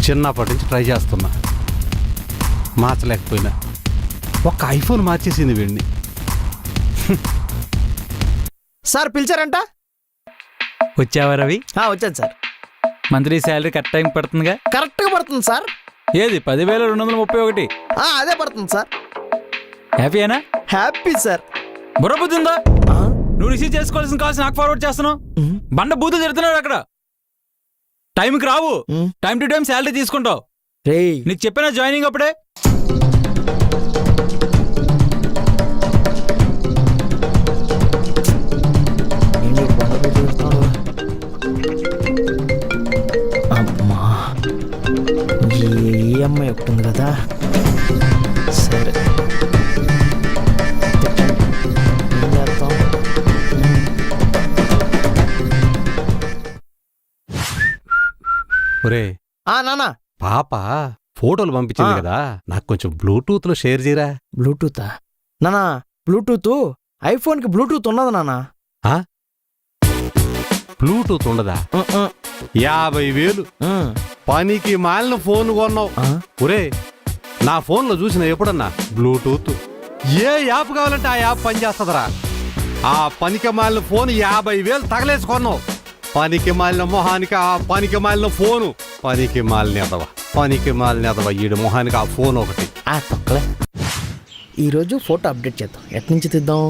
చిన్నప్పటి నుంచి ట్రై చేస్తున్నా, మార్చలేకపోయినా. ఒక్క ఐఫోన్ మార్చేసింది వీడిని. సార్ పిలిచారంట? వచ్చావా రవి? వచ్చాను sir. Monthly salary correct time పడుతుందిగా? కరెక్ట్గా పడుతుంది సార్. ఏది 10,231? అదే పడుతుంది సార్. హ్యాపీయేనా? Happy sir. బుర్రబుద్ధి ఉందా? నువ్వు రిసీవ్ చేసుకోవాల్సిన కాల్స్ నాకు ఫార్వర్డ్ చేస్తున్నావు. బండ బూతులు తిడుతున్నాడు అక్కడ. టైంకి రావు, టైం టు టైం శాలరీ తీసుకుంటావు. నీకు చెప్పిన జాయినింగ్ అప్పుడే. అమ్మా, ఈఎంఐ ఒకటి ఉంది కదా. సరే ఏం చేద్దాం? ఒరే నానా, పాప ఫోటోలు పంపించింది కదా, నాకు కొంచెం బ్లూటూత్ లో షేర్ చేయరా. బ్లూటూతా? నానా, బ్లూటూత్ ఐఫోన్కి బ్లూటూత్ ఉన్నది నానా. బ్లూటూత్ ఉండదా? 50,000 పనికి మాలిన ఫోన్ కొన్నావు. ఒరే, నా ఫోన్లో చూసిన ఎప్పుడన్నా బ్లూటూత్ ఏ యాప్ కావాలంటే ఆ యాప్ పనిచేస్తుందరా. ఆ పనికి మాలిన ఫోన్ 50,000 తగలేసుకున్నావు. పనికి మాలిన మొహానికి ఆ పనికి మాలిన ఫోను. పనికి మాలిన ఎదవ ఈడు మొహానికి ఆ ఫోన్ ఒకటి. తొక్కలే. ఈరోజు ఫోటో అప్డేట్ చేద్దాం. ఎట్నుంచి తీద్దాం?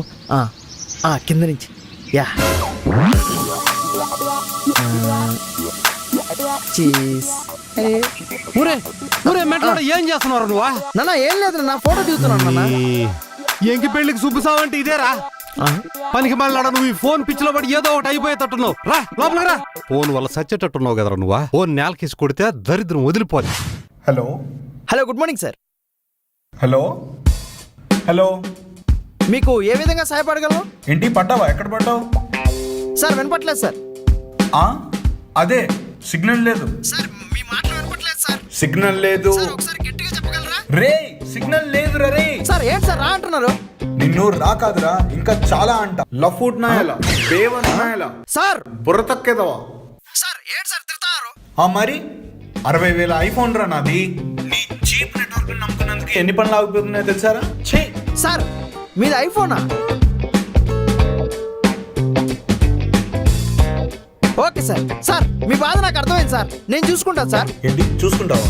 కింద నుంచి. ఏం చేస్తున్నారు నువ్వా? నాన్న ఏం లేదు, నా ఫోటో దిగుతున్నాను. ఎంకి పెళ్లికి సుబ్బుసావంటే ఇదేరా? పనికి మళ్ళీ నువ్వు ఈ ఫోన్ పిచ్చిలో పడి ఏదో ఒకటి అయిపోయేటట్టున్నావు. రా లోపల రా. ఫోన్ వల్ల సచ్చేటట్టున్నావు కదరా నువ్వా. ఫోన్ నేలకేసి కొడితే దరిద్రం వదిలిపోదు. Hello hello, good morning sir. Hello hello, మీకు ఏ విధంగా సహాయపడగలను? ఏంటి పడ్డావా? ఎక్కడ పడ్డావు సార్? వినపట్లేదు సార్. అదే సిగ్నల్ లేదు సార్. మీ మాటలు వినపట్లేదు సార్. సిగ్నల్ లేదు. ఒకసారి గట్టిగా చెప్పగలరా? రే సిగ్నల్ లేదు రే. సార్ ఏంటి సార్ రా అంటున్నారు? నిన్ను రా కాదురా, ఇంకా చాలా అంట. లఫూట్ నాయలా, బేవన్ నాయలా, సార్ బుర్ర తక్కేదవా. సార్ ఏంటి సార్ తిడతారు? మరి 60,000 ఐఫోన్ రా నాది. నీ చీప్ నెట్వర్క్ నమ్ముకున్నందుకు ఎన్ని పనులు ఆగిపోతున్నాయో తెలుసారా? సార్ మీది ఐఫోనా? Okay sir. సార్ మీ బాధ నాకు అర్థమైంది సార్, నేను చూసుకుంటాను సార్. ఏంటి చూసుకుంటావా?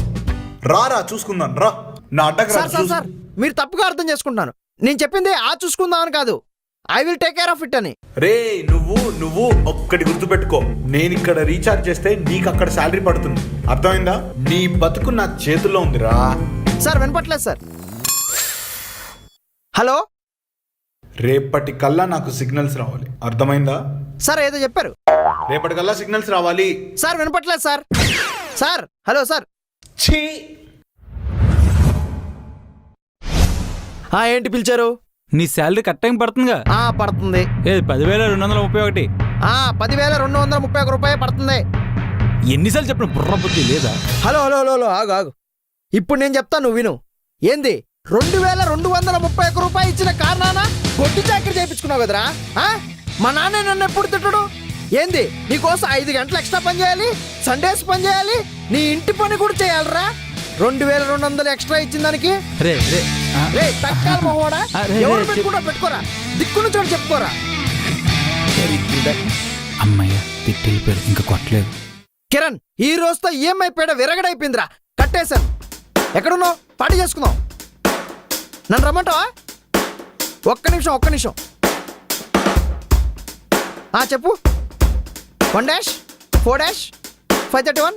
రారా చూసుకుందాం రా. నా అడ్డకు రా. సార్ సార్ మీరు తప్పుగా అర్థం చేసుకుంటున్నాను. నేను చెప్పింది చూసుకుందామని కాదు, I will take care of it అని. రే నువ్వు ఒక్కటి గుర్తుపెట్టుకో, నేను ఇక్కడ రీఛార్జ్ చేస్తే నీకు అక్కడ శాలరీ పడుతుంది. అర్థమైందా? నీ బతుకు నా చేతుల్లో ఉందిరా. సార్ వినపట్లేదు సార్. హలో, రేపటికల్లా నాకు సిగ్నల్స్ రావాలి. అర్థమైందా? సార్ ఏదో చెప్పారు. రేపటికల్లా సిగ్నల్స్ రావాలి. సార్ వినపట్లేదు సార్. Sir hello sir. ఏంటి పిలిచారు? నీ శాలరీ కరెక్ట్ టైం పడుతుందిగా? పడుతుంది. ఏది 10,231? 10,231 రూపాయలు పడుతుంది. ఎన్నిసార్లు చెప్పిన బుర్రబుద్ధి లేదా? హలో హలో హలో ఆగు. ఇప్పుడు నేను చెప్తాను, నువ్వు విను. ఏంది 2,231 రూపాయలు ఇచ్చిన కారణాన గొడ్డు చాకరీ చేయించుకున్నావు కదరా? మా నాన్న నన్ను ఎప్పుడు తిట్టడు? ఏంది నీకోసం 5 గంటలు ఎక్స్ట్రా పని చేయాలి, సండేస్ పని చేయాలి, నీ ఇంటి పని కూడా చేయాలరా? 2,200 ఎక్స్ట్రా ఇచ్చిన దానికి తక్కాలి మొహోడా. ఎవరు పెట్టుకోరా, దిక్కును చోటు చెప్పుకోరా. అమ్మయ్య తిట్టి పేరు ఇంకా కొట్టలేదు. కిరణ్, ఈ రోజుతో ఈఎంఐ పేడ విరగడైపోయిందిరా. కట్టేశాను. ఎక్కడున్నావు? పార్టీ చేసుకుందాం. నన్ను రమ్మంటావా? ఒక్క నిమిషం. చెప్పు. 1-4-531.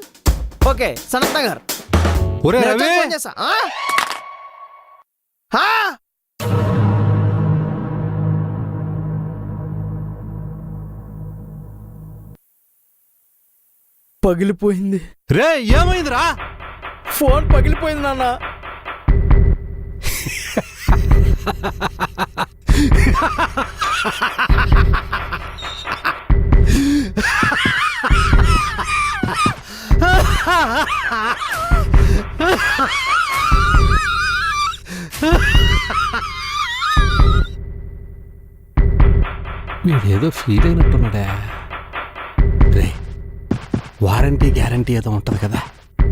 ఓకే, సనత్ నగర్. పగిలిపోయింది. రే ఏమైందిరా? ఫోన్ పగిలిపోయింది నాన్న. వీడేదో ఫీల్ అయినట్టున్నాడా. రే వారంటీ గ్యారంటీ ఏదో ఉంటుంది కదా,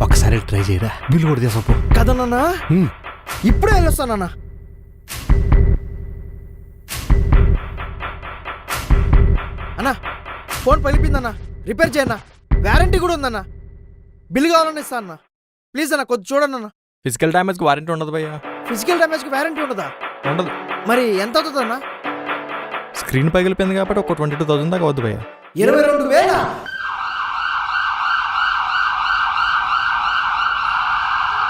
ఒకసారి ట్రై చేయరా, బిల్లు కూడా తీసపో. కదన్నా ఇప్పుడే వెళ్ళొస్తానన్నా. అన్నా ఫోన్ పలిపిందన్నా, రిపేర్ చేయన్నా, వారంటీ కూడా ఉందన్నా. బిల్ కావాలని ఇస్తా అన్నా. ప్లీజ్ అన్న కొద్ది చూడండి అన్న. ఫిజికల్ డ్యామేజ్కి వారంటీ ఉండదు భయ్యా. ఫిజికల్ డ్యామేజ్కి వారంటీ ఉండదా? ఉండదు. మరి ఎంత అవుతుంది అన్న? స్క్రీన్ పగిలిపోయింది కాబట్టి ఒక 22,000 దాకా అవుతుంది భయ్యా. 22,000?